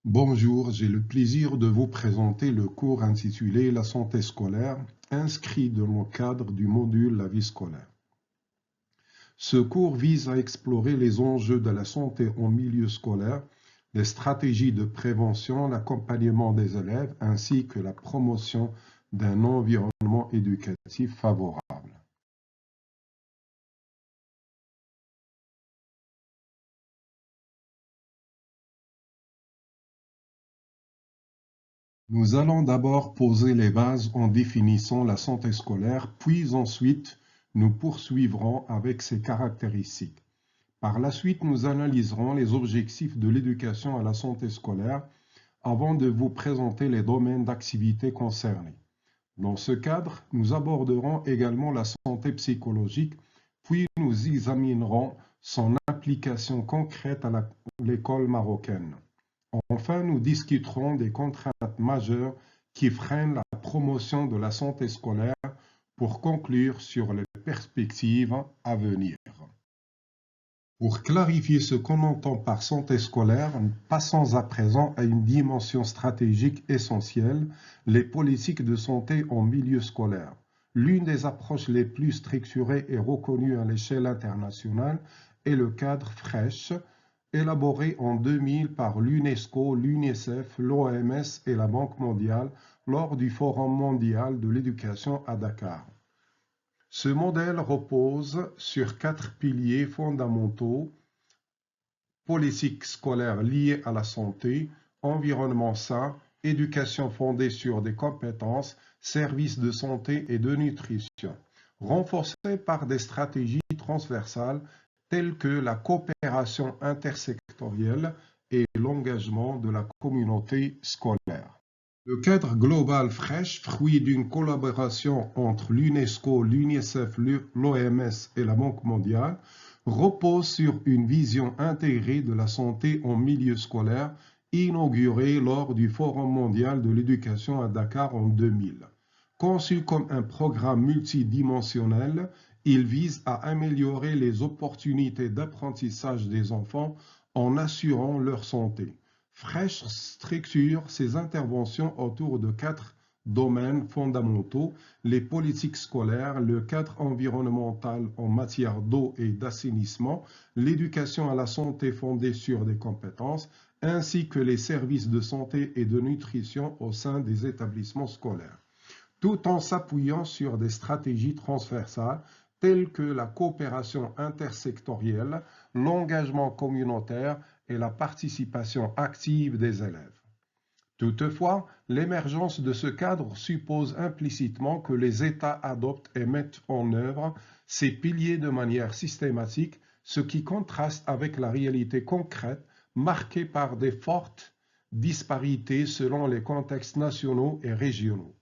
Bonjour, j'ai le plaisir de vous présenter le cours intitulé La santé scolaire, inscrit dans le cadre du module La vie scolaire. Ce cours vise à explorer les enjeux de la santé en milieu scolaire, les stratégies de prévention, l'accompagnement des élèves ainsi que la promotion d'un environnement éducatif favorable. Nous allons d'abord poser les bases en définissant la santé scolaire, puis ensuite nous poursuivrons avec ses caractéristiques. Par la suite, nous analyserons les objectifs de l'éducation à la santé scolaire avant de vous présenter les domaines d'activité concernés. Dans ce cadre, nous aborderons également la santé psychologique, puis nous examinerons son application concrète à l'école marocaine. Enfin, nous discuterons des contraintes majeures qui freinent la promotion de la santé scolaire pour conclure sur les perspectives à venir. Pour clarifier ce qu'on entend par santé scolaire, passons à présent à une dimension stratégique essentielle, les politiques de santé en milieu scolaire. L'une des approches les plus structurées et reconnues à l'échelle internationale est le cadre FRESH, élaboré en 2000 par l'UNESCO, l'UNICEF, l'OMS et la Banque mondiale lors du Forum mondial de l'éducation à Dakar. Ce modèle repose sur 4 piliers fondamentaux: politique scolaire liée à la santé, environnement sain, éducation fondée sur des compétences, services de santé et de nutrition, renforcés par des stratégies transversales telles que la coopération intersectorielle et l'engagement de la communauté scolaire. Le cadre global FRESH, fruit d'une collaboration entre l'UNESCO, l'UNICEF, l'OMS et la Banque mondiale, repose sur une vision intégrée de la santé en milieu scolaire, inaugurée lors du Forum mondial de l'éducation à Dakar en 2000. Conçu comme un programme multidimensionnel, il vise à améliorer les opportunités d'apprentissage des enfants en assurant leur santé. FRESH structure ses interventions autour de 4 domaines fondamentaux: les politiques scolaires, le cadre environnemental en matière d'eau et d'assainissement, l'éducation à la santé fondée sur des compétences, ainsi que les services de santé et de nutrition au sein des établissements scolaires, tout en s'appuyant sur des stratégies transversales telles que la coopération intersectorielle, l'engagement communautaire et la participation active des élèves. Toutefois, l'émergence de ce cadre suppose implicitement que les États adoptent et mettent en œuvre ces piliers de manière systématique, ce qui contraste avec la réalité concrète marquée par des fortes disparités selon les contextes nationaux et régionaux.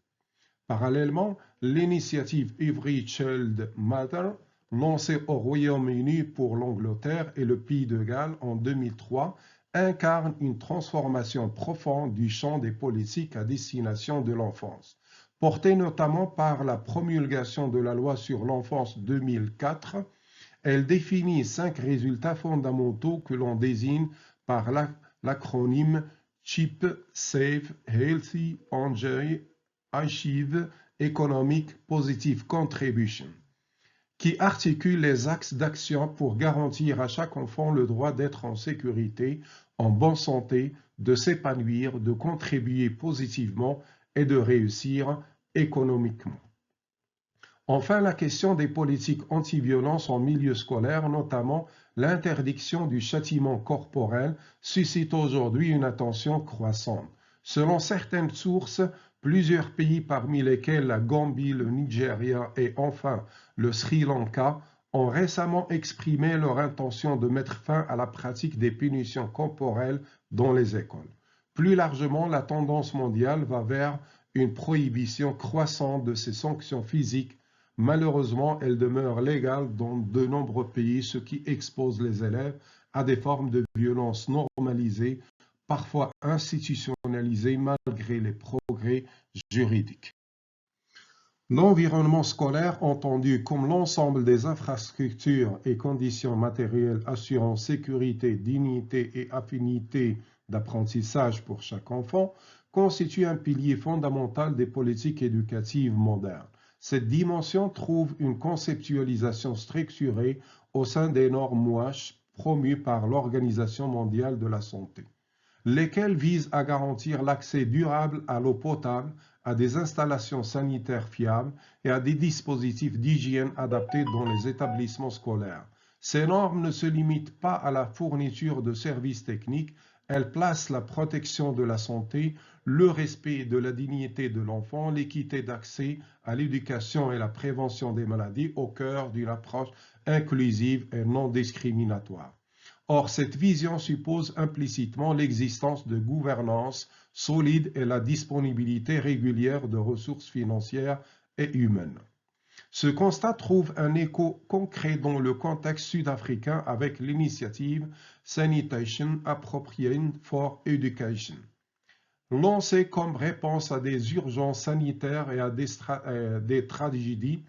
Parallèlement, l'initiative Every Child Matters, lancée au Royaume-Uni pour l'Angleterre et le Pays de Galles en 2003, incarne une transformation profonde du champ des politiques à destination de l'enfance. Portée notamment par la promulgation de la loi sur l'enfance 2004, elle définit 5 résultats fondamentaux que l'on désigne par l'acronyme CHIP, Safe, Healthy, Enjoy, Achieve Economic Positive Contribution, qui articule les axes d'action pour garantir à chaque enfant le droit d'être en sécurité, en bonne santé, de s'épanouir, de contribuer positivement et de réussir économiquement. Enfin, la question des politiques anti-violence en milieu scolaire, notamment l'interdiction du châtiment corporel, suscite aujourd'hui une attention croissante. Selon certaines sources, plusieurs pays, parmi lesquels la Gambie, le Nigeria et enfin le Sri Lanka, ont récemment exprimé leur intention de mettre fin à la pratique des punitions corporelles dans les écoles. Plus largement, la tendance mondiale va vers une prohibition croissante de ces sanctions physiques. Malheureusement, elles demeurent légales dans de nombreux pays, ce qui expose les élèves à des formes de violence normalisées, parfois institutionnalisées malgré les progrès juridiques. L'environnement scolaire, entendu comme l'ensemble des infrastructures et conditions matérielles assurant sécurité, dignité et affinité d'apprentissage pour chaque enfant, constitue un pilier fondamental des politiques éducatives modernes. Cette dimension trouve une conceptualisation structurée au sein des normes WASH promues par l'Organisation mondiale de la santé, lesquelles visent à garantir l'accès durable à l'eau potable, à des installations sanitaires fiables et à des dispositifs d'hygiène adaptés dans les établissements scolaires. Ces normes ne se limitent pas à la fourniture de services techniques, elles placent la protection de la santé, le respect de la dignité de l'enfant, l'équité d'accès à l'éducation et la prévention des maladies au cœur d'une approche inclusive et non discriminatoire. Or, cette vision suppose implicitement l'existence de gouvernance solide et la disponibilité régulière de ressources financières et humaines. Ce constat trouve un écho concret dans le contexte sud-africain avec l'initiative Sanitation Appropriate for Education, lancée comme réponse à des urgences sanitaires et à des tragédies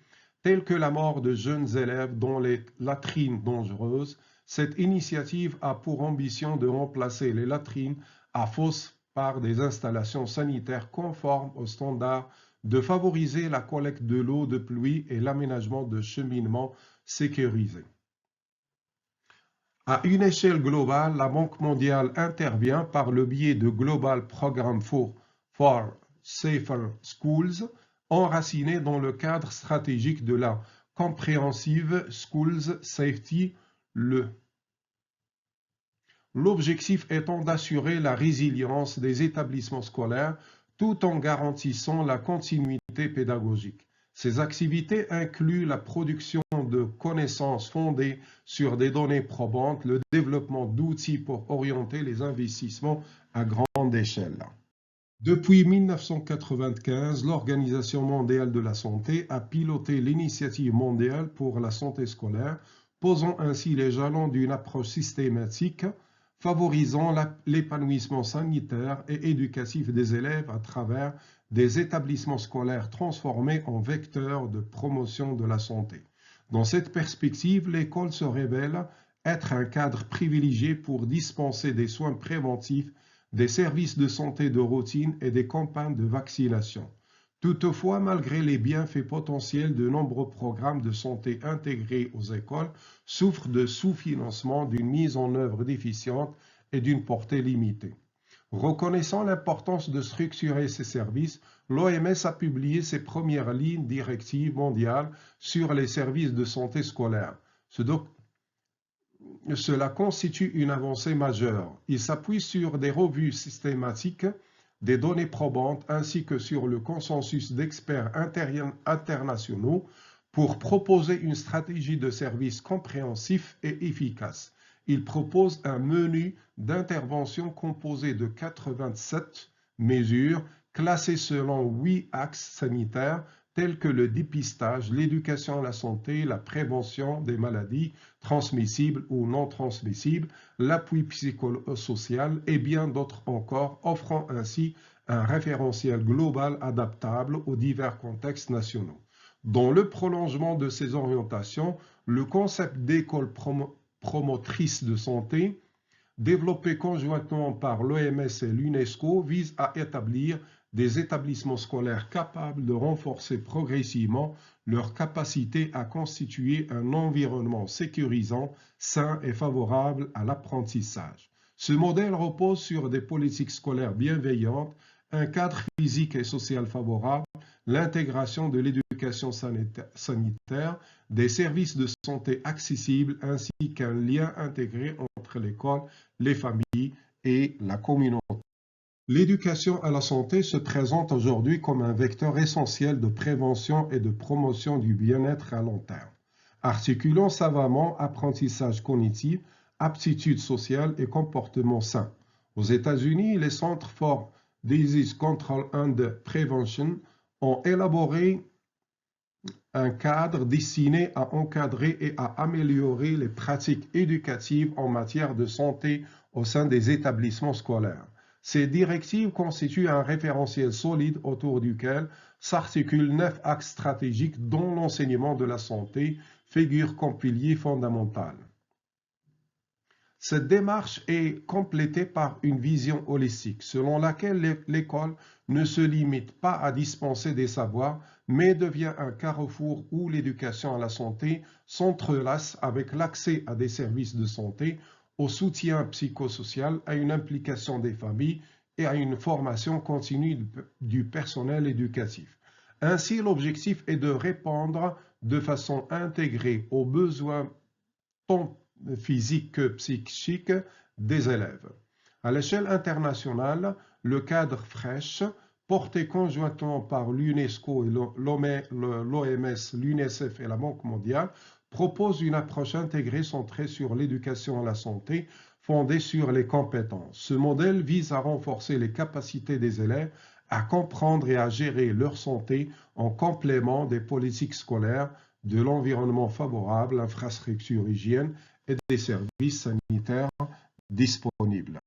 telles que la mort de jeunes élèves dans les latrines dangereuses. Cette initiative a pour ambition de remplacer les latrines à fosse par des installations sanitaires conformes aux standards, de favoriser la collecte de l'eau de pluie et l'aménagement de cheminements sécurisés. À une échelle globale, la Banque mondiale intervient par le biais de Global Programme for Safer Schools, enraciné dans le cadre stratégique de la Comprehensive Schools Safety. L'objectif étant d'assurer la résilience des établissements scolaires tout en garantissant la continuité pédagogique. Ces activités incluent la production de connaissances fondées sur des données probantes, le développement d'outils pour orienter les investissements à grande échelle. Depuis 1995, l'Organisation mondiale de la santé a piloté l'initiative mondiale pour la santé scolaire, posant ainsi les jalons d'une approche systématique favorisant l'épanouissement sanitaire et éducatif des élèves à travers des établissements scolaires transformés en vecteurs de promotion de la santé. Dans cette perspective, l'école se révèle être un cadre privilégié pour dispenser des soins préventifs, des services de santé de routine et des campagnes de vaccination. Toutefois, malgré les bienfaits potentiels, de nombreux programmes de santé intégrés aux écoles souffrent de sous-financement, d'une mise en œuvre déficiente et d'une portée limitée. Reconnaissant l'importance de structurer ces services, l'OMS a publié ses premières lignes directives mondiales sur les services de santé scolaire. Cela constitue une avancée majeure. Il s'appuie sur des revues systématiques, des données probantes ainsi que sur le consensus d'experts internationaux pour proposer une stratégie de service compréhensif et efficace. Il propose un menu d'intervention composé de 87 mesures classées selon 8 axes sanitaires tels que le dépistage, l'éducation à la santé, la prévention des maladies transmissibles ou non transmissibles, l'appui psychosocial et bien d'autres encore, offrant ainsi un référentiel global adaptable aux divers contextes nationaux. Dans le prolongement de ces orientations, le concept d'école promotrice de santé, développé conjointement par l'OMS et l'UNESCO, vise à établir des établissements scolaires capables de renforcer progressivement leur capacité à constituer un environnement sécurisant, sain et favorable à l'apprentissage. Ce modèle repose sur des politiques scolaires bienveillantes, un cadre physique et social favorable, l'intégration de l'éducation sanitaire, des services de santé accessibles ainsi qu'un lien intégré entre l'école, les familles et la communauté. L'éducation à la santé se présente aujourd'hui comme un vecteur essentiel de prévention et de promotion du bien-être à long terme, articulant savamment apprentissage cognitif, aptitudes sociales et comportement sain. Aux États-Unis, les Centres for Disease Control and Prevention ont élaboré un cadre destiné à encadrer et à améliorer les pratiques éducatives en matière de santé au sein des établissements scolaires. Ces directives constituent un référentiel solide autour duquel s'articulent 9 axes stratégiques dont l'enseignement de la santé figure comme pilier fondamental. Cette démarche est complétée par une vision holistique, selon laquelle l'école ne se limite pas à dispenser des savoirs, mais devient un carrefour où l'éducation à la santé s'entrelace avec l'accès à des services de santé, au soutien psychosocial, à une implication des familles et à une formation continue du personnel éducatif. Ainsi, l'objectif est de répondre de façon intégrée aux besoins tant physiques que psychiques des élèves. À l'échelle internationale, le cadre FRESH, porté conjointement par l'UNESCO, l'OMS, l'UNICEF et la Banque mondiale, propose une approche intégrée centrée sur l'éducation à la santé, fondée sur les compétences. Ce modèle vise à renforcer les capacités des élèves à comprendre et à gérer leur santé en complément des politiques scolaires, de l'environnement favorable, l'infrastructure hygiène et des services sanitaires disponibles.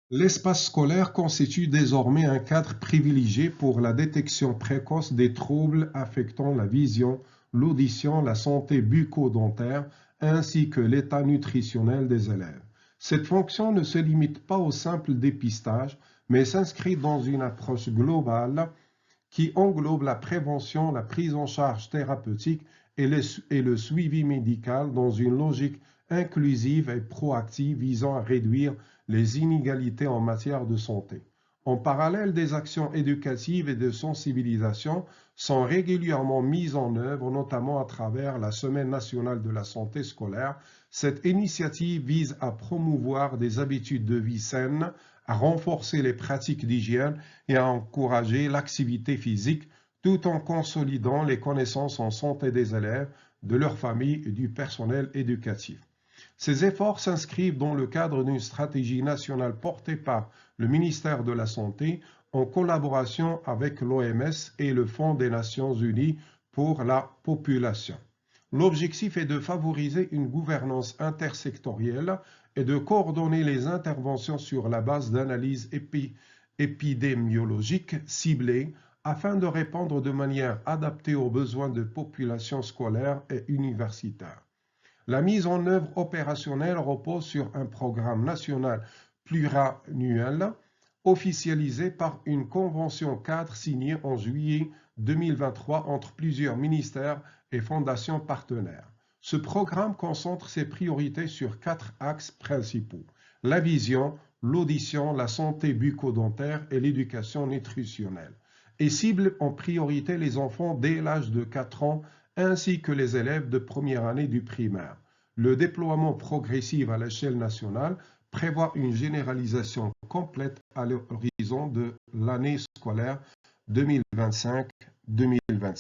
L'espace scolaire constitue désormais un cadre privilégié pour la détection précoce des troubles affectant la vision, l'audition, la santé bucco-dentaire ainsi que l'état nutritionnel des élèves. Cette fonction ne se limite pas au simple dépistage, mais s'inscrit dans une approche globale qui englobe la prévention, la prise en charge thérapeutique et le suivi médical dans une logique inclusive et proactive visant à réduire les inégalités en matière de santé. En parallèle, des actions éducatives et de sensibilisation sont régulièrement mises en œuvre, notamment à travers la Semaine nationale de la santé scolaire. Cette initiative vise à promouvoir des habitudes de vie saines, à renforcer les pratiques d'hygiène et à encourager l'activité physique tout en consolidant les connaissances en santé des élèves, de leurs familles et du personnel éducatif. Ces efforts s'inscrivent dans le cadre d'une stratégie nationale portée par le ministère de la Santé en collaboration avec l'OMS et le Fonds des Nations Unies pour la population. L'objectif est de favoriser une gouvernance intersectorielle et de coordonner les interventions sur la base d'analyses épidémiologiques ciblées afin de répondre de manière adaptée aux besoins de populations scolaires et universitaires. La mise en œuvre opérationnelle repose sur un programme national pluriannuel officialisé par une convention cadre signée en juillet 2023 entre plusieurs ministères et fondations partenaires. Ce programme concentre ses priorités sur 4 axes principaux: la vision, l'audition, la santé bucco-dentaire et l'éducation nutritionnelle, et cible en priorité les enfants dès l'âge de 4 ans ainsi que les élèves de première année du primaire. Le déploiement progressif à l'échelle nationale prévoit une généralisation complète à l'horizon de l'année scolaire 2025-2026.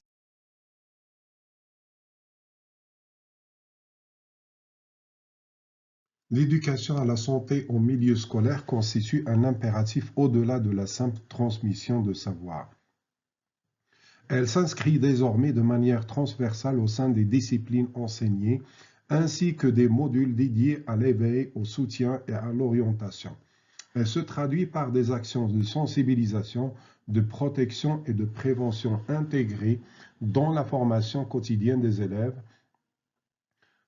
L'éducation à la santé en milieu scolaire constitue un impératif au-delà de la simple transmission de savoir. Elle s'inscrit désormais de manière transversale au sein des disciplines enseignées, ainsi que des modules dédiés à l'éveil, au soutien et à l'orientation. Elle se traduit par des actions de sensibilisation, de protection et de prévention intégrées dans la formation quotidienne des élèves.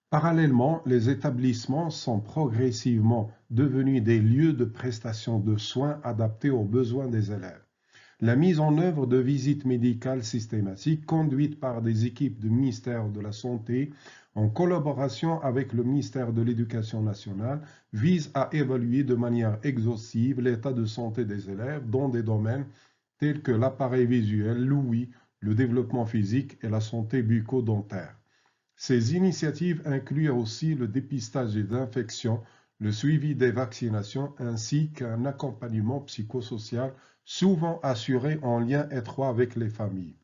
Parallèlement, les établissements sont progressivement devenus des lieux de prestation de soins adaptés aux besoins des élèves. La mise en œuvre de visites médicales systématiques conduites par des équipes du ministère de la Santé en collaboration avec le ministère de l'Éducation nationale vise à évaluer de manière exhaustive l'état de santé des élèves dans des domaines tels que l'appareil visuel, l'ouïe, le développement physique et la santé bucco-dentaire. Ces initiatives incluent aussi le dépistage des infections, le suivi des vaccinations ainsi qu'un accompagnement psychosocial souvent assuré en lien étroit avec les familles.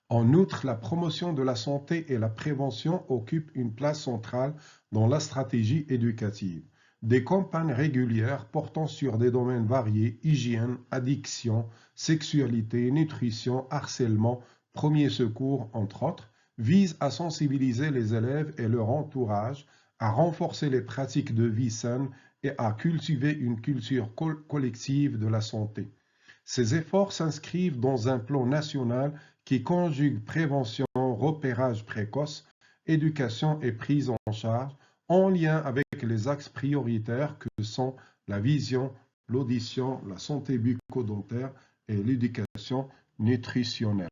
En outre, la promotion de la santé et la prévention occupent une place centrale dans la stratégie éducative. Des campagnes régulières portant sur des domaines variés, hygiène, addiction, sexualité, nutrition, harcèlement, premiers secours, entre autres, visent à sensibiliser les élèves et leur entourage, à renforcer les pratiques de vie saine et à cultiver une culture collective de la santé. Ces efforts s'inscrivent dans un plan national qui conjugue prévention, repérage précoce, éducation et prise en charge, en lien avec les axes prioritaires que sont la vision, l'audition, la santé bucco-dentaire et l'éducation nutritionnelle.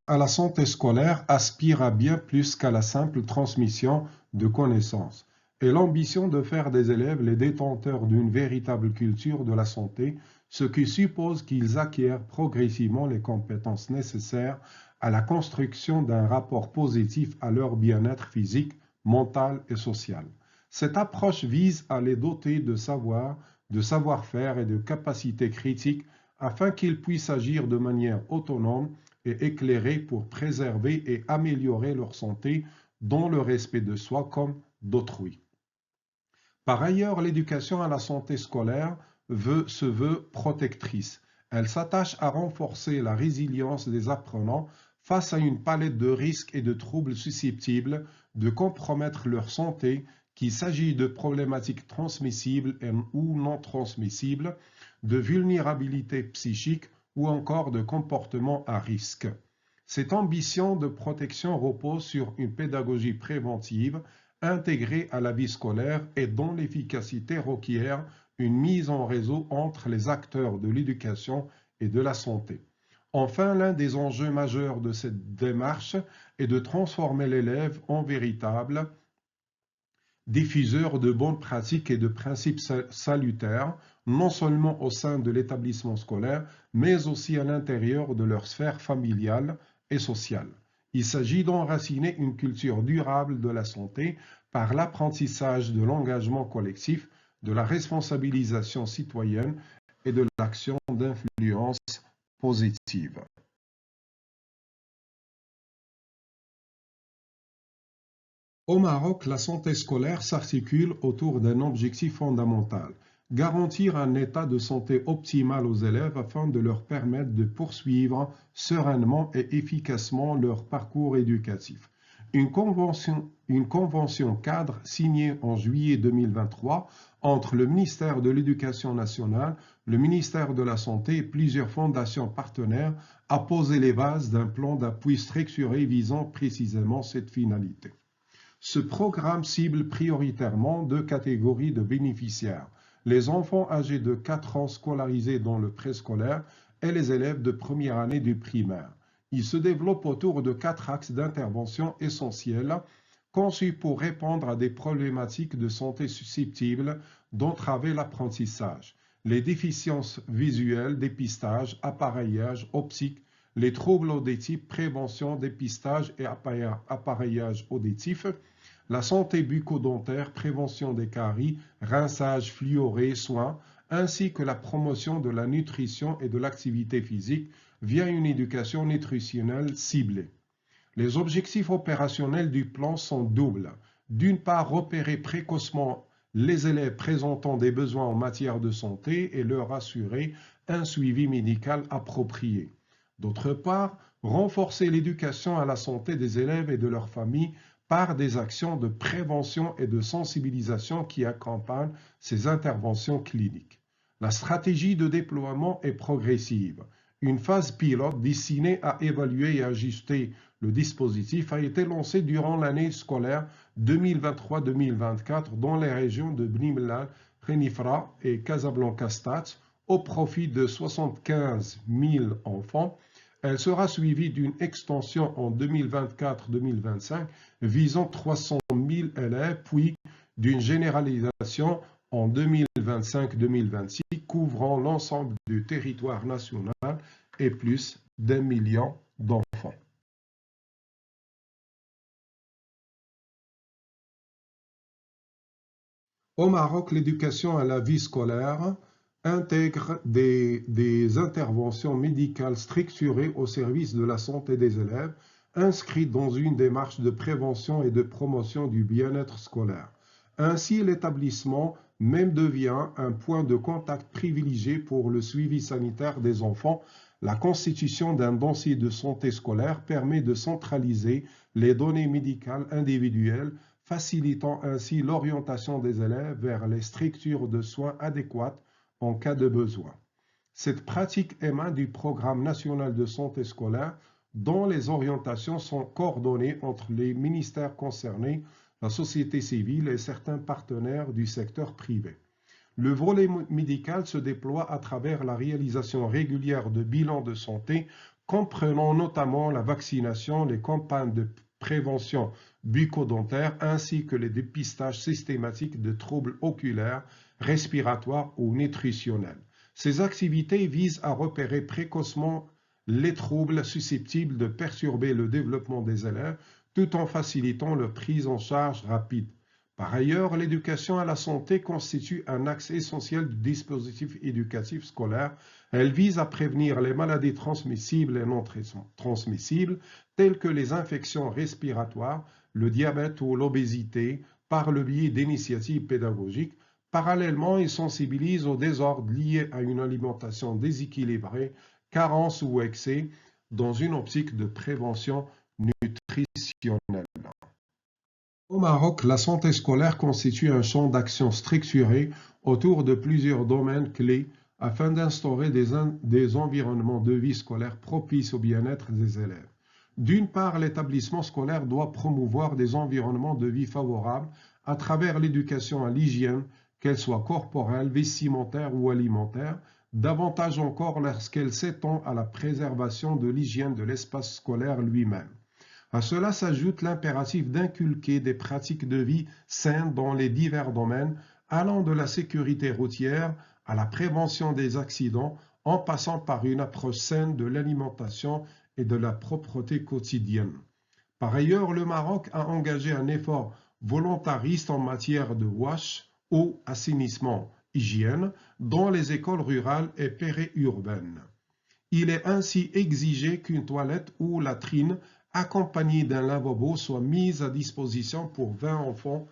À la santé scolaire aspire à bien plus qu'à la simple transmission de connaissances et l'ambition de faire des élèves les détenteurs d'une véritable culture de la santé, ce qui suppose qu'ils acquièrent progressivement les compétences nécessaires à la construction d'un rapport positif à leur bien-être physique, mental et social. Cette approche vise à les doter de savoir, de savoir-faire et de capacités critiques afin qu'ils puissent agir de manière autonome et éclairés pour préserver et améliorer leur santé dans le respect de soi comme d'autrui. Par ailleurs, l'éducation à la santé scolaire se veut protectrice. Elle s'attache à renforcer la résilience des apprenants face à une palette de risques et de troubles susceptibles de compromettre leur santé, qu'il s'agisse de problématiques transmissibles ou non transmissibles, de vulnérabilité psychique ou encore de comportements à risque. Cette ambition de protection repose sur une pédagogie préventive intégrée à la vie scolaire et dont l'efficacité requiert une mise en réseau entre les acteurs de l'éducation et de la santé. Enfin, l'un des enjeux majeurs de cette démarche est de transformer l'élève en véritable diffuseur de bonnes pratiques et de principes salutaires, non seulement au sein de l'établissement scolaire, mais aussi à l'intérieur de leur sphère familiale et sociale. Il s'agit d'enraciner une culture durable de la santé par l'apprentissage de l'engagement collectif, de la responsabilisation citoyenne et de l'action d'influence positive. Au Maroc, la santé scolaire s'articule autour d'un objectif fondamental: garantir un état de santé optimal aux élèves afin de leur permettre de poursuivre sereinement et efficacement leur parcours éducatif. Une convention cadre signée en juillet 2023 entre le ministère de l'Éducation nationale, le ministère de la Santé et plusieurs fondations partenaires a posé les bases d'un plan d'appui structuré visant précisément cette finalité. Ce programme cible prioritairement deux catégories de bénéficiaires: les enfants âgés de 4 ans scolarisés dans le préscolaire et les élèves de première année du primaire. Il se développe autour de 4 axes d'intervention essentiels conçus pour répondre à des problématiques de santé susceptibles d'entraver l'apprentissage: les déficiences visuelles, dépistage, appareillage, optique, les troubles auditifs, prévention, dépistage et appareillage auditif, la santé bucco-dentaire, prévention des caries, rinçage fluoré, soins, ainsi que la promotion de la nutrition et de l'activité physique via une éducation nutritionnelle ciblée. Les objectifs opérationnels du plan sont doubles. D'une part, repérer précocement les élèves présentant des besoins en matière de santé et leur assurer un suivi médical approprié. D'autre part, renforcer l'éducation à la santé des élèves et de leurs familles par des actions de prévention et de sensibilisation qui accompagnent ces interventions cliniques. La stratégie de déploiement est progressive. Une phase pilote destinée à évaluer et ajuster le dispositif a été lancée durant l'année scolaire 2023-2024 dans les régions de Bni Mellal, Khénifra et Casablanca-Stade au profit de 75 000 enfants. Elle sera suivie d'une extension en 2024-2025 visant 300 000 élèves, puis d'une généralisation en 2025-2026 couvrant l'ensemble du territoire national et plus d'1 million d'enfants. Au Maroc, l'éducation à la vie scolaire intègre des interventions médicales structurées au service de la santé des élèves, inscrites dans une démarche de prévention et de promotion du bien-être scolaire. Ainsi, l'établissement même devient un point de contact privilégié pour le suivi sanitaire des enfants. La constitution d'un dossier de santé scolaire permet de centraliser les données médicales individuelles, facilitant ainsi l'orientation des élèves vers les structures de soins adéquates en cas de besoin. Cette pratique émane du Programme national de santé scolaire dont les orientations sont coordonnées entre les ministères concernés, la société civile et certains partenaires du secteur privé. Le volet médical se déploie à travers la réalisation régulière de bilans de santé comprenant notamment la vaccination, les campagnes de prévention bucco-dentaire ainsi que les dépistages systématiques de troubles oculaires, respiratoires ou nutritionnels. Ces activités visent à repérer précocement les troubles susceptibles de perturber le développement des élèves tout en facilitant leur prise en charge rapide. Par ailleurs, l'éducation à la santé constitue un axe essentiel du dispositif éducatif scolaire. Elle vise à prévenir les maladies transmissibles et non transmissibles, telles que les infections respiratoires, le diabète ou l'obésité, par le biais d'initiatives pédagogiques. Parallèlement, il sensibilise aux désordres liés à une alimentation déséquilibrée, carence ou excès, dans une optique de prévention nutritionnelle. Au Maroc, la santé scolaire constitue un champ d'action structuré autour de plusieurs domaines clés afin d'instaurer des environnements de vie scolaire propices au bien-être des élèves. D'une part, l'établissement scolaire doit promouvoir des environnements de vie favorables à travers l'éducation à l'hygiène, qu'elle soit corporelle, vestimentaire ou alimentaire, davantage encore lorsqu'elle s'étend à la préservation de l'hygiène de l'espace scolaire lui-même. À cela s'ajoute l'impératif d'inculquer des pratiques de vie saines dans les divers domaines, allant de la sécurité routière à la prévention des accidents, en passant par une approche saine de l'alimentation et de la propreté quotidienne. Par ailleurs, le Maroc a engagé un effort volontariste en matière de WASH, eau, assainissement, hygiène, dans les écoles rurales et périurbaines. Il est ainsi exigé qu'une toilette ou latrine accompagnée d'un lavabo soit mise à disposition pour 20 enfants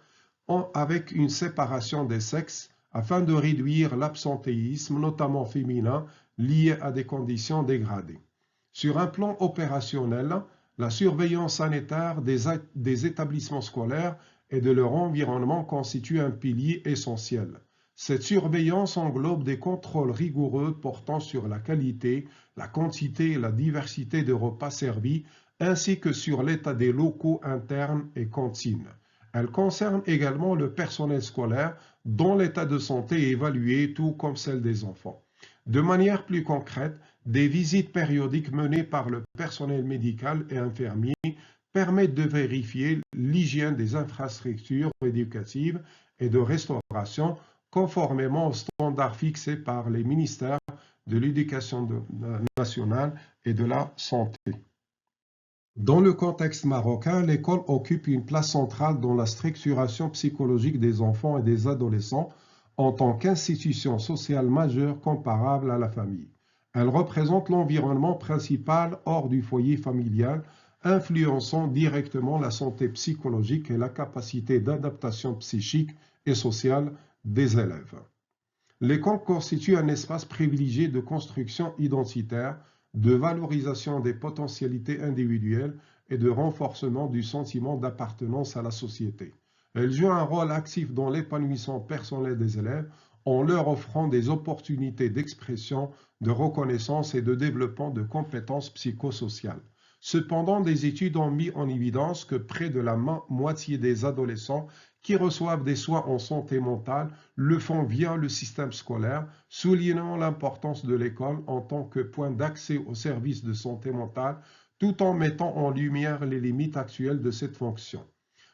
avec une séparation des sexes afin de réduire l'absentéisme, notamment féminin, lié à des conditions dégradées. Sur un plan opérationnel, la surveillance sanitaire des établissements scolaires et de leur environnement constitue un pilier essentiel. Cette surveillance englobe des contrôles rigoureux portant sur la qualité, la quantité et la diversité de repas servis, ainsi que sur l'état des locaux internes et cantines. Elle concerne également le personnel scolaire dont l'état de santé est évalué, tout comme celle des enfants. De manière plus concrète, des visites périodiques menées par le personnel médical et infirmier permettent de vérifier l'hygiène des infrastructures éducatives et de restauration conformément aux standards fixés par les ministères de l'Éducation nationale et de la Santé. Dans le contexte marocain, l'école occupe une place centrale dans la structuration psychologique des enfants et des adolescents en tant qu'institution sociale majeure comparable à la famille. Elle représente l'environnement principal hors du foyer familial, influençant directement la santé psychologique et la capacité d'adaptation psychique et sociale des élèves. L'école constitue un espace privilégié de construction identitaire, de valorisation des potentialités individuelles et de renforcement du sentiment d'appartenance à la société. Elle joue un rôle actif dans l'épanouissement personnel des élèves en leur offrant des opportunités d'expression, de reconnaissance et de développement de compétences psychosociales. Cependant, des études ont mis en évidence que près de la moitié des adolescents qui reçoivent des soins en santé mentale le font via le système scolaire, soulignant l'importance de l'école en tant que point d'accès aux services de santé mentale, tout en mettant en lumière les limites actuelles de cette fonction.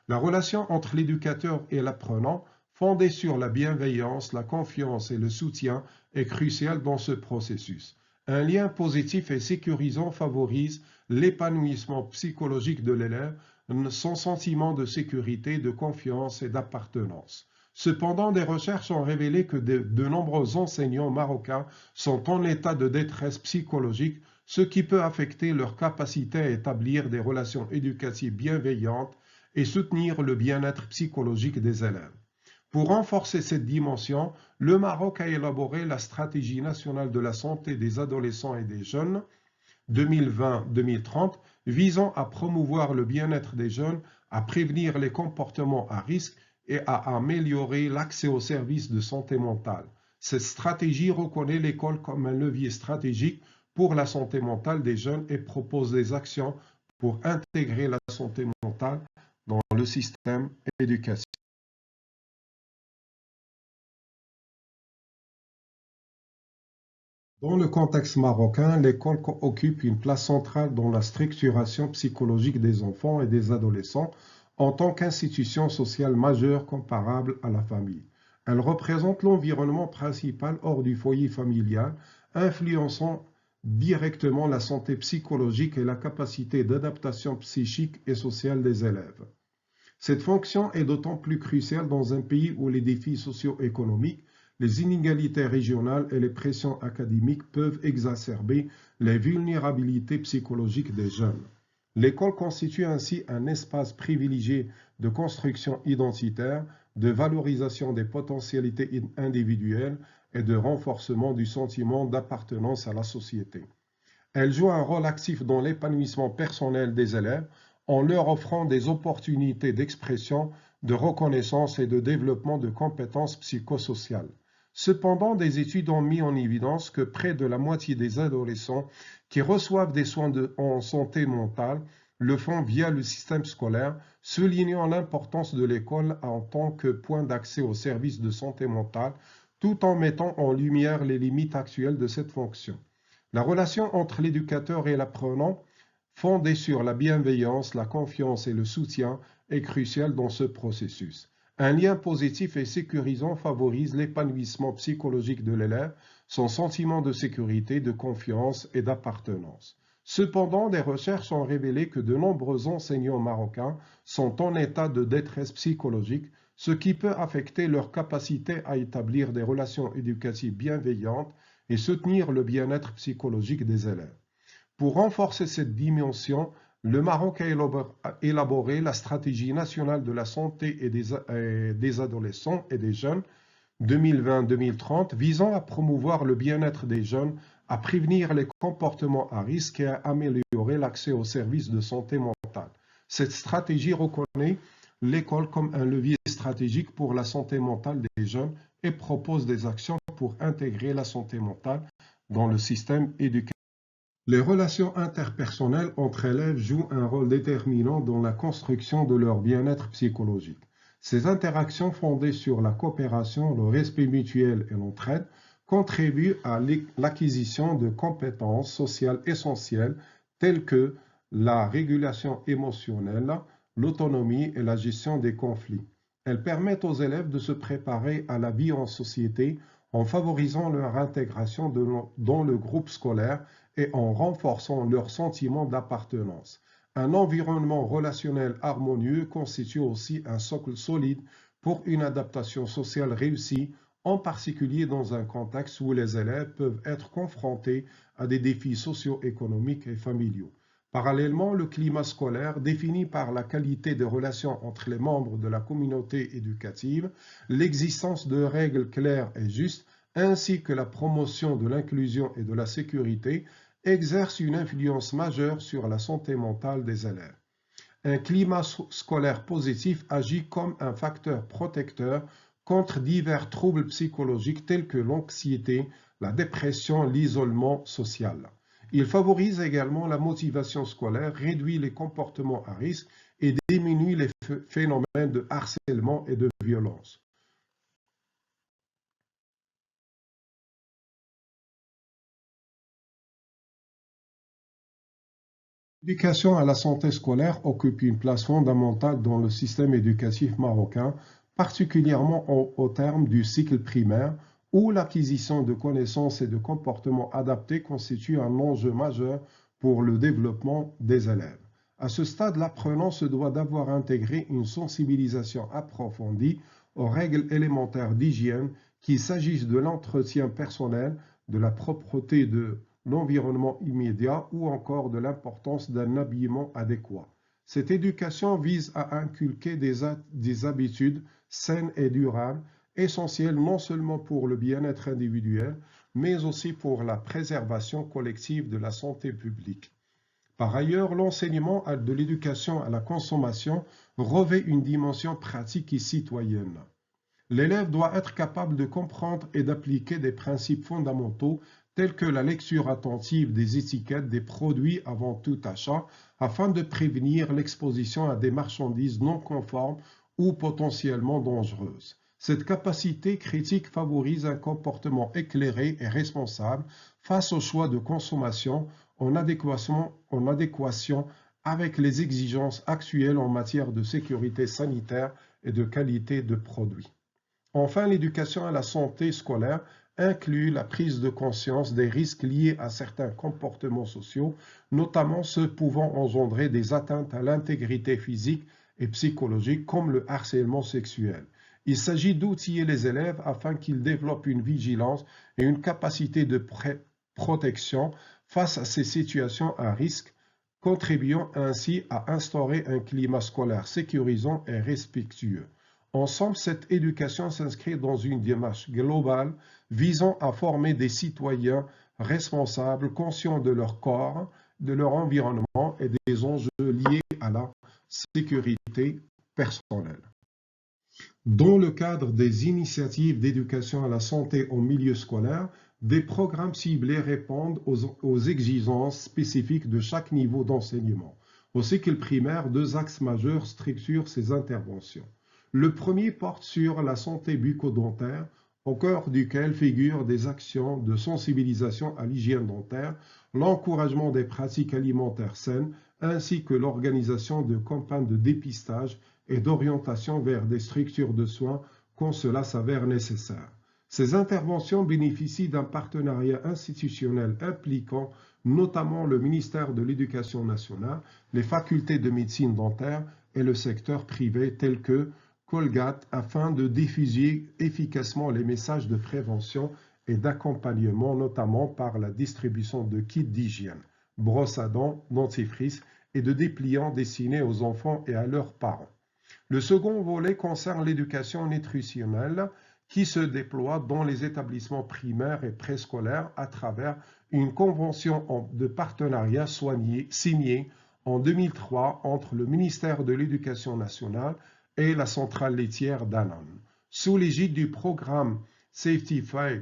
La relation entre l'éducateur et l'apprenant, fondée sur la bienveillance, la confiance et le soutien, est cruciale dans ce processus. Un lien positif et sécurisant favorise l'épanouissement psychologique de l'élève, son sentiment de sécurité, de confiance et d'appartenance. Cependant, des recherches ont révélé que de nombreux enseignants marocains sont en état de détresse psychologique, ce qui peut affecter leur capacité à établir des relations éducatives bienveillantes et soutenir le bien-être psychologique des élèves. Pour renforcer cette dimension, le Maroc a élaboré la Stratégie nationale de la santé des adolescents et des jeunes 2020-2030, visant à promouvoir le bien-être des jeunes, à prévenir les comportements à risque et à améliorer l'accès aux services de santé mentale. Cette stratégie reconnaît l'école comme un levier stratégique pour la santé mentale des jeunes et propose des actions pour intégrer la santé mentale dans le système éducatif. Dans le contexte marocain, l'école occupe une place centrale dans la structuration psychologique des enfants et des adolescents en tant qu'institution sociale majeure comparable à la famille. Elle représente l'environnement principal hors du foyer familial, influençant directement la santé psychologique et la capacité d'adaptation psychique et sociale des élèves. Cette fonction est d'autant plus cruciale dans un pays où les défis socio-économiques, les inégalités régionales et les pressions académiques peuvent exacerber les vulnérabilités psychologiques des jeunes. L'école constitue ainsi un espace privilégié de construction identitaire, de valorisation des potentialités individuelles et de renforcement du sentiment d'appartenance à la société. Elle joue un rôle actif dans l'épanouissement personnel des élèves en leur offrant des opportunités d'expression, de reconnaissance et de développement de compétences psychosociales. Cependant, des études ont mis en évidence que près de la moitié des adolescents qui reçoivent des soins en santé mentale le font via le système scolaire, soulignant l'importance de l'école en tant que point d'accès aux services de santé mentale, tout en mettant en lumière les limites actuelles de cette fonction. La relation entre l'éducateur et l'apprenant, fondée sur la bienveillance, la confiance et le soutien, est cruciale dans ce processus. Un lien positif et sécurisant favorise l'épanouissement psychologique de l'élève, son sentiment de sécurité, de confiance et d'appartenance. Cependant, des recherches ont révélé que de nombreux enseignants marocains sont en état de détresse psychologique, ce qui peut affecter leur capacité à établir des relations éducatives bienveillantes et soutenir le bien-être psychologique des élèves. Pour renforcer cette dimension, le Maroc a élaboré la stratégie nationale de la santé et des adolescents et des jeunes 2020-2030 visant à promouvoir le bien-être des jeunes, à prévenir les comportements à risque et à améliorer l'accès aux services de santé mentale. Cette stratégie reconnaît l'école comme un levier stratégique pour la santé mentale des jeunes et propose des actions pour intégrer la santé mentale dans le système éducatif. Les relations interpersonnelles entre élèves jouent un rôle déterminant dans la construction de leur bien-être psychologique. Ces interactions fondées sur la coopération, le respect mutuel et l'entraide contribuent à l'acquisition de compétences sociales essentielles telles que la régulation émotionnelle, l'autonomie et la gestion des conflits. Elles permettent aux élèves de se préparer à la vie en société en favorisant leur intégration dans le groupe scolaire et en renforçant leur sentiment d'appartenance. Un environnement relationnel harmonieux constitue aussi un socle solide pour une adaptation sociale réussie, en particulier dans un contexte où les élèves peuvent être confrontés à des défis socio-économiques et familiaux. Parallèlement, le climat scolaire, défini par la qualité des relations entre les membres de la communauté éducative, l'existence de règles claires et justes, ainsi que la promotion de l'inclusion et de la sécurité, exerce une influence majeure sur la santé mentale des élèves. Un climat scolaire positif agit comme un facteur protecteur contre divers troubles psychologiques tels que l'anxiété, la dépression, l'isolement social. Il favorise également la motivation scolaire, réduit les comportements à risque et diminue les phénomènes de harcèlement et de violence. L'éducation à la santé scolaire occupe une place fondamentale dans le système éducatif marocain, particulièrement au terme du cycle primaire, où l'acquisition de connaissances et de comportements adaptés constitue un enjeu majeur pour le développement des élèves. À ce stade, l'apprenant se doit d'avoir intégré une sensibilisation approfondie aux règles élémentaires d'hygiène, qu'il s'agisse de l'entretien personnel, de la propreté de l'environnement immédiat ou encore de l'importance d'un habillement adéquat. Cette éducation vise à inculquer des habitudes saines et durables, essentielles non seulement pour le bien-être individuel, mais aussi pour la préservation collective de la santé publique. Par ailleurs, l'enseignement de l'éducation à la consommation revêt une dimension pratique et citoyenne. L'élève doit être capable de comprendre et d'appliquer des principes fondamentaux tels que la lecture attentive des étiquettes des produits avant tout achat, afin de prévenir l'exposition à des marchandises non conformes ou potentiellement dangereuses. Cette capacité critique favorise un comportement éclairé et responsable face aux choix de consommation en adéquation avec les exigences actuelles en matière de sécurité sanitaire et de qualité de produits. Enfin, l'éducation à la santé scolaire inclut la prise de conscience des risques liés à certains comportements sociaux, notamment ceux pouvant engendrer des atteintes à l'intégrité physique et psychologique comme le harcèlement sexuel. Il s'agit d'outiller les élèves afin qu'ils développent une vigilance et une capacité de protection face à ces situations à risque, contribuant ainsi à instaurer un climat scolaire sécurisant et respectueux. Ensemble, cette éducation s'inscrit dans une démarche globale visant à former des citoyens responsables, conscients de leur corps, de leur environnement et des enjeux liés à la sécurité personnelle. Dans le cadre des initiatives d'éducation à la santé au milieu scolaire, des programmes ciblés répondent aux exigences spécifiques de chaque niveau d'enseignement. Au cycle primaire, deux axes majeurs structurent ces interventions. Le premier porte sur la santé bucco-dentaire, au cœur duquel figurent des actions de sensibilisation à l'hygiène dentaire, l'encouragement des pratiques alimentaires saines, ainsi que l'organisation de campagnes de dépistage et d'orientation vers des structures de soins quand cela s'avère nécessaire. Ces interventions bénéficient d'un partenariat institutionnel impliquant notamment le ministère de l'Éducation nationale, les facultés de médecine dentaire et le secteur privé tel que Colgate afin de diffuser efficacement les messages de prévention et d'accompagnement, notamment par la distribution de kits d'hygiène, brosses à dents, dentifrice et de dépliants destinés aux enfants et à leurs parents. Le second volet concerne l'éducation nutritionnelle qui se déploie dans les établissements primaires et préscolaires à travers une convention de partenariat signée en 2003 entre le ministère de l'Éducation nationale et la centrale laitière Danone. Sous l'égide du programme Safety 5,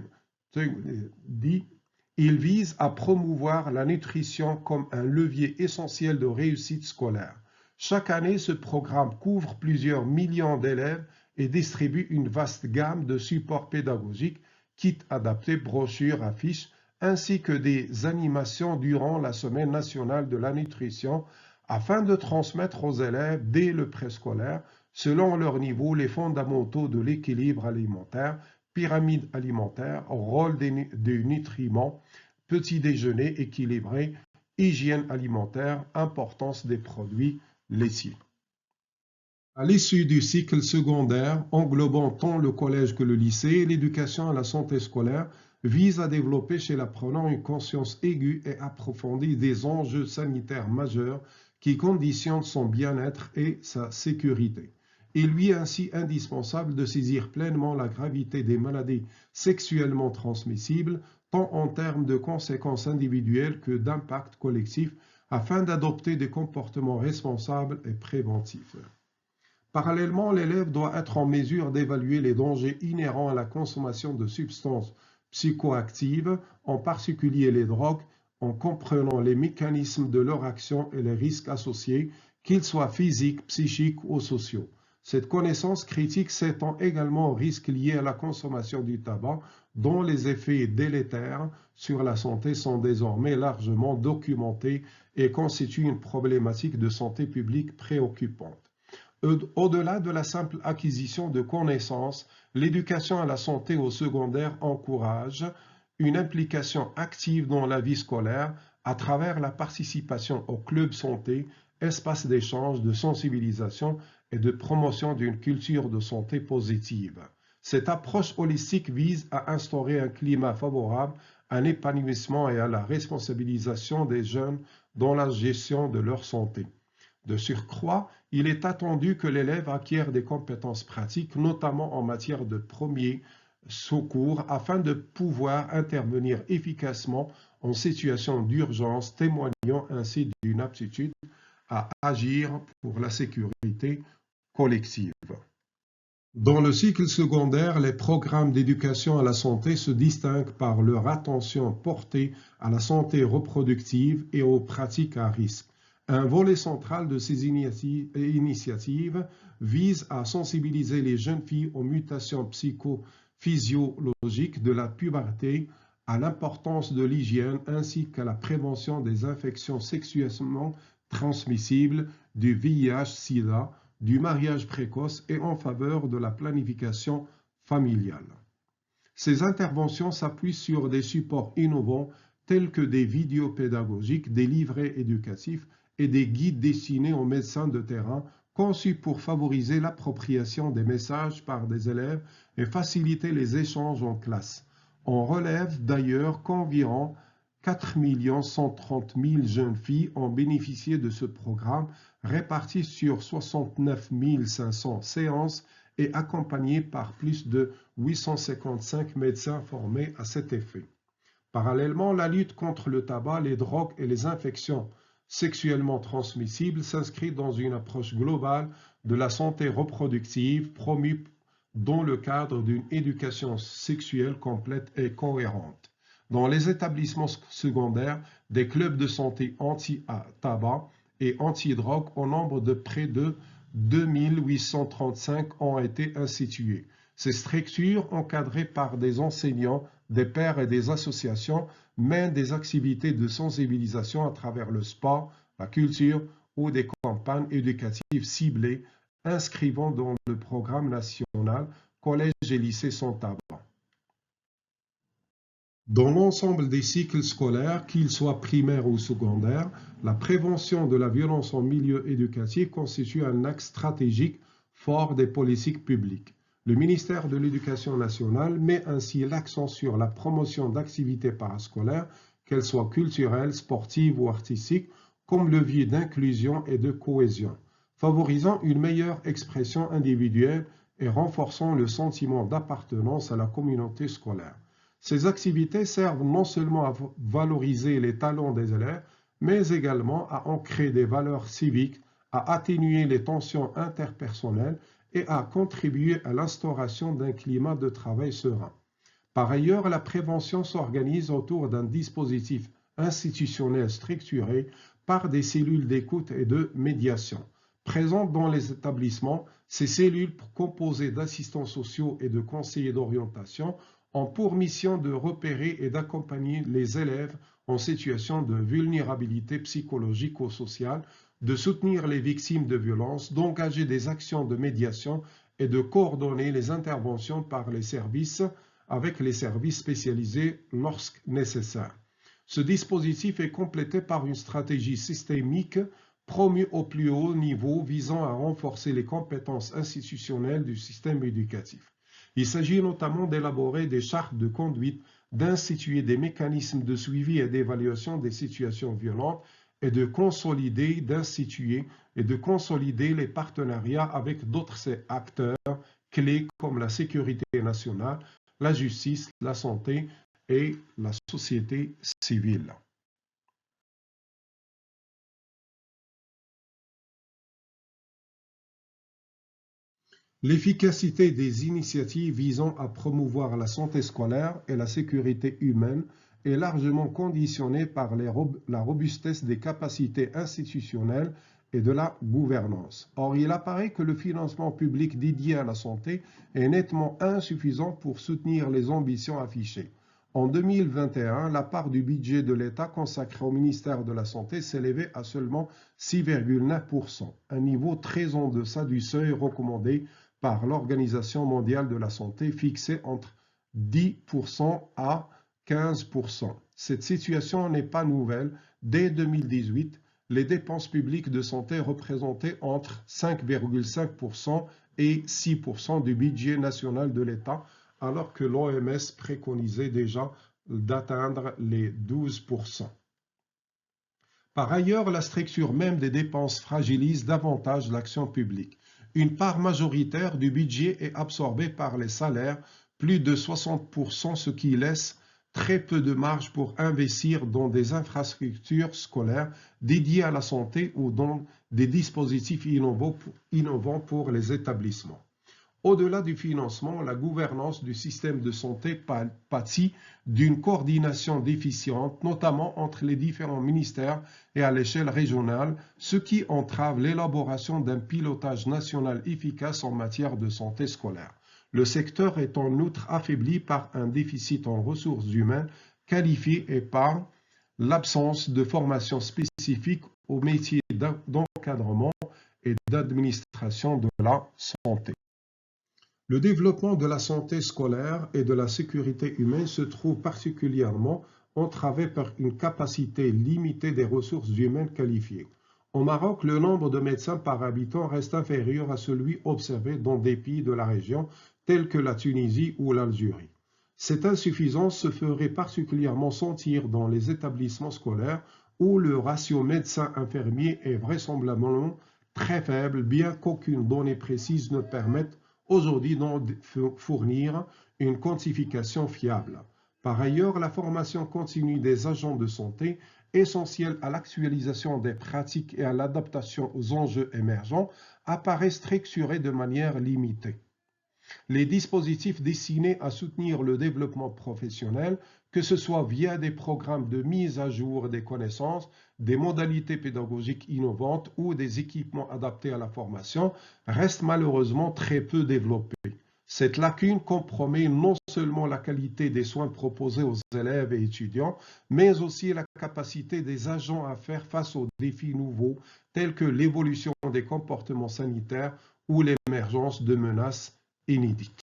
il vise à promouvoir la nutrition comme un levier essentiel de réussite scolaire. Chaque année, ce programme couvre plusieurs millions d'élèves et distribue une vaste gamme de supports pédagogiques, kits adaptés, brochures, affiches, ainsi que des animations durant la Semaine nationale de la nutrition afin de transmettre aux élèves dès le préscolaire, selon leur niveau, les fondamentaux de l'équilibre alimentaire, pyramide alimentaire, rôle des nutriments, petit déjeuner équilibré, hygiène alimentaire, importance des produits laitiers. À l'issue du cycle secondaire, englobant tant le collège que le lycée, l'éducation à la santé scolaire vise à développer chez l'apprenant une conscience aiguë et approfondie des enjeux sanitaires majeurs qui conditionnent son bien-être et sa sécurité. Il lui est ainsi indispensable de saisir pleinement la gravité des maladies sexuellement transmissibles, tant en termes de conséquences individuelles que d'impact collectif, afin d'adopter des comportements responsables et préventifs. Parallèlement, l'élève doit être en mesure d'évaluer les dangers inhérents à la consommation de substances psychoactives, en particulier les drogues, en comprenant les mécanismes de leur action et les risques associés, qu'ils soient physiques, psychiques ou sociaux. Cette connaissance critique s'étend également aux risques liés à la consommation du tabac, dont les effets délétères sur la santé sont désormais largement documentés et constituent une problématique de santé publique préoccupante. Au-delà de la simple acquisition de connaissances, l'éducation à la santé au secondaire encourage une implication active dans la vie scolaire à travers la participation au club santé, espace d'échange, de sensibilisation et de promotion d'une culture de santé positive. Cette approche holistique vise à instaurer un climat favorable à l'épanouissement et à la responsabilisation des jeunes dans la gestion de leur santé. De surcroît, il est attendu que l'élève acquiert des compétences pratiques, notamment en matière de premiers secours, afin de pouvoir intervenir efficacement en situation d'urgence, témoignant ainsi d'une aptitude à agir pour la sécurité collective. Dans le cycle secondaire, les programmes d'éducation à la santé se distinguent par leur attention portée à la santé reproductive et aux pratiques à risque. Un volet central de ces initiatives vise à sensibiliser les jeunes filles aux mutations psychophysiologiques de la puberté, à l'importance de l'hygiène ainsi qu'à la prévention des infections sexuellement transmissibles, du VIH-Sida, du mariage précoce et en faveur de la planification familiale. Ces interventions s'appuient sur des supports innovants tels que des vidéos pédagogiques, des livrets éducatifs et des guides destinés aux médecins de terrain conçus pour favoriser l'appropriation des messages par des élèves et faciliter les échanges en classe. On relève d'ailleurs qu'environ 4 130 000 jeunes filles ont bénéficié de ce programme répartis sur 69 500 séances et accompagnées par plus de 855 médecins formés à cet effet. Parallèlement, la lutte contre le tabac, les drogues et les infections sexuellement transmissibles s'inscrit dans une approche globale de la santé reproductive promue dans le cadre d'une éducation sexuelle complète et cohérente. Dans les établissements secondaires, des clubs de santé anti-tabac et anti-drogue au nombre de près de 2835 ont été institués. Ces structures, encadrées par des enseignants, des pairs et des associations, mènent des activités de sensibilisation à travers le sport, la culture ou des campagnes éducatives ciblées inscrivant dans le programme national Collège et lycée sans tabac. Dans l'ensemble des cycles scolaires, qu'ils soient primaires ou secondaires, la prévention de la violence en milieu éducatif constitue un axe stratégique fort des politiques publiques. Le ministère de l'Éducation nationale met ainsi l'accent sur la promotion d'activités parascolaires, qu'elles soient culturelles, sportives ou artistiques, comme levier d'inclusion et de cohésion, favorisant une meilleure expression individuelle et renforçant le sentiment d'appartenance à la communauté scolaire. Ces activités servent non seulement à valoriser les talents des élèves, mais également à ancrer des valeurs civiques, à atténuer les tensions interpersonnelles et à contribuer à l'instauration d'un climat de travail serein. Par ailleurs, la prévention s'organise autour d'un dispositif institutionnel structuré par des cellules d'écoute et de médiation. Présentes dans les établissements, ces cellules composées d'assistants sociaux et de conseillers d'orientation ont pour mission de repérer et d'accompagner les élèves en situation de vulnérabilité psychologique ou sociale, de soutenir les victimes de violences, d'engager des actions de médiation et de coordonner les interventions par les services avec les services spécialisés lorsque nécessaire. Ce dispositif est complété par une stratégie systémique promue au plus haut niveau visant à renforcer les compétences institutionnelles du système éducatif. Il s'agit notamment d'élaborer des chartes de conduite, d'instituer des mécanismes de suivi et d'évaluation des situations violentes et de consolider, d'instituer et de consolider les partenariats avec d'autres acteurs clés comme la sécurité nationale, la justice, la santé et la société civile. L'efficacité des initiatives visant à promouvoir la santé scolaire et la sécurité humaine est largement conditionnée par la robustesse des capacités institutionnelles et de la gouvernance. Or, il apparaît que le financement public dédié à la santé est nettement insuffisant pour soutenir les ambitions affichées. En 2021, la part du budget de l'État consacré au ministère de la Santé s'élevait à seulement 6,9%, un niveau très en deçà du seuil recommandé par l'Organisation mondiale de la santé fixée entre 10% à 15%. Cette situation n'est pas nouvelle. Dès 2018, les dépenses publiques de santé représentaient entre 5,5% et 6% du budget national de l'État, alors que l'OMS préconisait déjà d'atteindre les 12%. Par ailleurs, la structure même des dépenses fragilise davantage l'action publique. Une part majoritaire du budget est absorbée par les salaires, plus de 60%, ce qui laisse très peu de marge pour investir dans des infrastructures scolaires dédiées à la santé ou dans des dispositifs innovants pour les établissements. Au-delà du financement, la gouvernance du système de santé pâtit d'une coordination déficiente, notamment entre les différents ministères et à l'échelle régionale, ce qui entrave l'élaboration d'un pilotage national efficace en matière de santé scolaire. Le secteur est en outre affaibli par un déficit en ressources humaines qualifiées et par l'absence de formation spécifique aux métiers d'encadrement et d'administration de la santé. Le développement de la santé scolaire et de la sécurité humaine se trouve particulièrement entravé par une capacité limitée des ressources humaines qualifiées. Au Maroc, le nombre de médecins par habitant reste inférieur à celui observé dans des pays de la région tels que la Tunisie ou l'Algérie. Cette insuffisance se ferait particulièrement sentir dans les établissements scolaires où le ratio médecin-infirmier est vraisemblablement très faible, bien qu'aucune donnée précise ne permette aujourd'hui d'en fournir une quantification fiable. Par ailleurs, la formation continue des agents de santé, essentielle à l'actualisation des pratiques et à l'adaptation aux enjeux émergents, apparaît structurée de manière limitée. Les dispositifs destinés à soutenir le développement professionnel, que ce soit via des programmes de mise à jour des connaissances, des modalités pédagogiques innovantes ou des équipements adaptés à la formation, restent malheureusement très peu développés. Cette lacune compromet non seulement la qualité des soins proposés aux élèves et étudiants, mais aussi la capacité des agents à faire face aux défis nouveaux, tels que l'évolution des comportements sanitaires ou l'émergence de menaces inédite.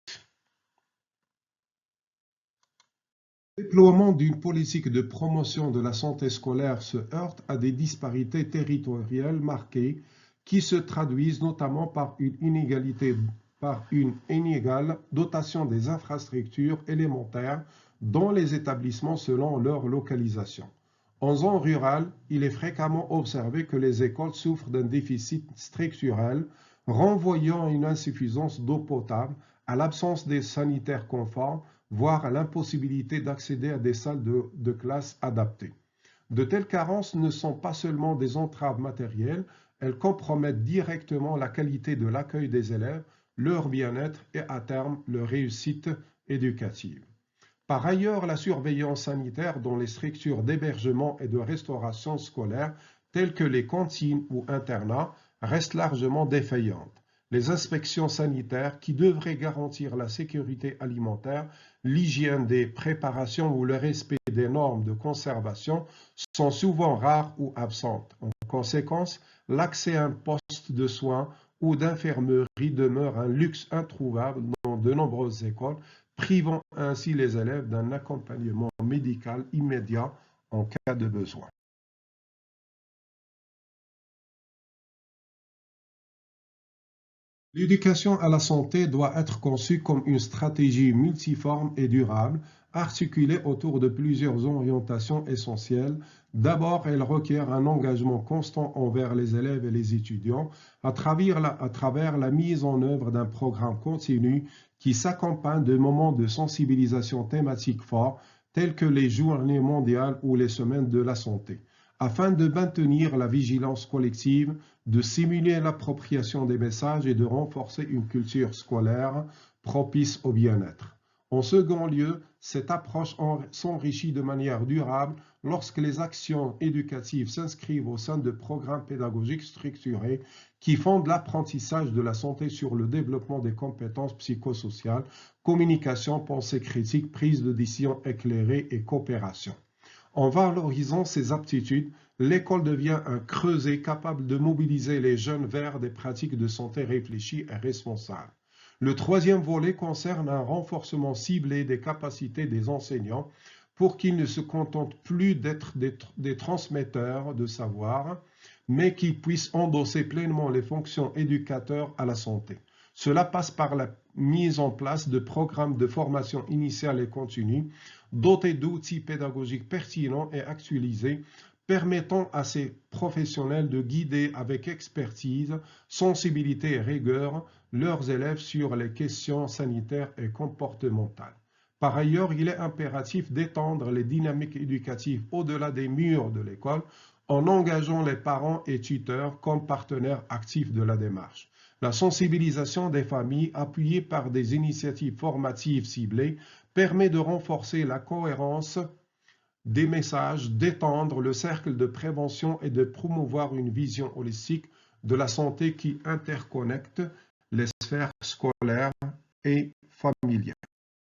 Le déploiement d'une politique de promotion de la santé scolaire se heurte à des disparités territoriales marquées qui se traduisent notamment par une inégale dotation des infrastructures élémentaires dans les établissements selon leur localisation. En zone rurale, il est fréquemment observé que les écoles souffrent d'un déficit structurel renvoyant à une insuffisance d'eau potable, à l'absence des sanitaires conformes, voire à l'impossibilité d'accéder à des salles de classe adaptées. De telles carences ne sont pas seulement des entraves matérielles, elles compromettent directement la qualité de l'accueil des élèves, leur bien-être et à terme leur réussite éducative. Par ailleurs, la surveillance sanitaire dans les structures d'hébergement et de restauration scolaire, telles que les cantines ou internats, reste largement défaillante. Les inspections sanitaires, qui devraient garantir la sécurité alimentaire, l'hygiène des préparations ou le respect des normes de conservation, sont souvent rares ou absentes. En conséquence, l'accès à un poste de soins ou d'infirmerie demeure un luxe introuvable dans de nombreuses écoles, privant ainsi les élèves d'un accompagnement médical immédiat en cas de besoin. L'éducation à la santé doit être conçue comme une stratégie multiforme et durable, articulée autour de plusieurs orientations essentielles. D'abord, elle requiert un engagement constant envers les élèves et les étudiants à travers la mise en œuvre d'un programme continu qui s'accompagne de moments de sensibilisation thématique forts, tels que les journées mondiales ou les semaines de la santé, afin de maintenir la vigilance collective, de simuler l'appropriation des messages et de renforcer une culture scolaire propice au bien-être. En second lieu, cette approche s'enrichit de manière durable lorsque les actions éducatives s'inscrivent au sein de programmes pédagogiques structurés qui fondent l'apprentissage de la santé sur le développement des compétences psychosociales, communication, pensée critique, prise de décision éclairée et coopération. En valorisant ces aptitudes, l'école devient un creuset capable de mobiliser les jeunes vers des pratiques de santé réfléchies et responsables. Le troisième volet concerne un renforcement ciblé des capacités des enseignants pour qu'ils ne se contentent plus d'être des transmetteurs de savoir, mais qu'ils puissent endosser pleinement les fonctions éducateurs à la santé. Cela passe par la mise en place de programmes de formation initiale et continue, dotés d'outils pédagogiques pertinents et actualisés, permettant à ces professionnels de guider avec expertise, sensibilité et rigueur leurs élèves sur les questions sanitaires et comportementales. Par ailleurs, il est impératif d'étendre les dynamiques éducatives au-delà des murs de l'école en engageant les parents et tuteurs comme partenaires actifs de la démarche. La sensibilisation des familles, appuyée par des initiatives formatives ciblées, permet de renforcer la cohérence des messages, d'étendre le cercle de prévention et de promouvoir une vision holistique de la santé qui interconnecte les sphères scolaires et familiales.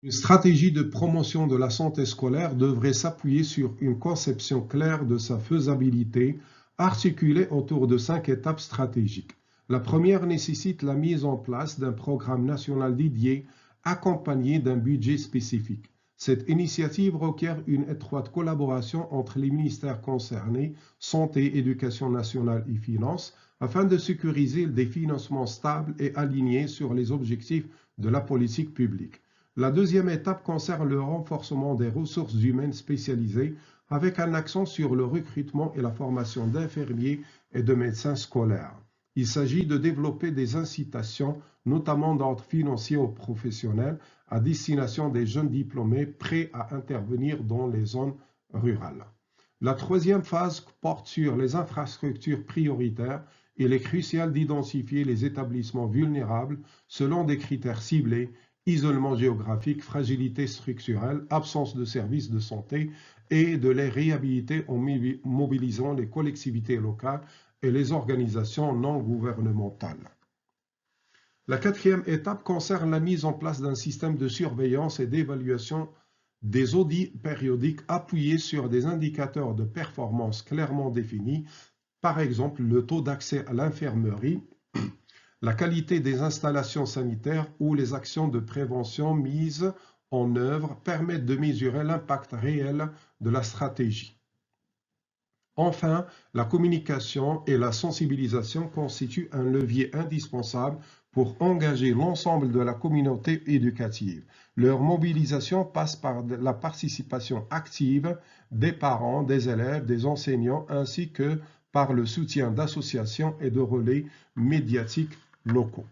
Une stratégie de promotion de la santé scolaire devrait s'appuyer sur une conception claire de sa faisabilité, articulée autour de 5 étapes stratégiques. La première nécessite la mise en place d'un programme national dédié, accompagné d'un budget spécifique. Cette initiative requiert une étroite collaboration entre les ministères concernés, Santé, Éducation nationale et Finances, afin de sécuriser des financements stables et alignés sur les objectifs de la politique publique. La deuxième étape concerne le renforcement des ressources humaines spécialisées avec un accent sur le recrutement et la formation d'infirmiers et de médecins scolaires. Il s'agit de développer des incitations, notamment d'ordre financier aux professionnels, à destination des jeunes diplômés prêts à intervenir dans les zones rurales. La troisième phase porte sur les infrastructures prioritaires. Il est crucial d'identifier les établissements vulnérables selon des critères ciblés: isolement géographique, fragilité structurelle, absence de services de santé, et de les réhabiliter en mobilisant les collectivités locales et les organisations non gouvernementales. La quatrième étape concerne la mise en place d'un système de surveillance et d'évaluation des audits périodiques appuyés sur des indicateurs de performance clairement définis, par exemple le taux d'accès à l'infirmerie, la qualité des installations sanitaires ou les actions de prévention mises en œuvre permettent de mesurer l'impact réel de la stratégie. Enfin, la communication et la sensibilisation constituent un levier indispensable pour engager l'ensemble de la communauté éducative. Leur mobilisation passe par la participation active des parents, des élèves, des enseignants, ainsi que par le soutien d'associations et de relais médiatiques locaux.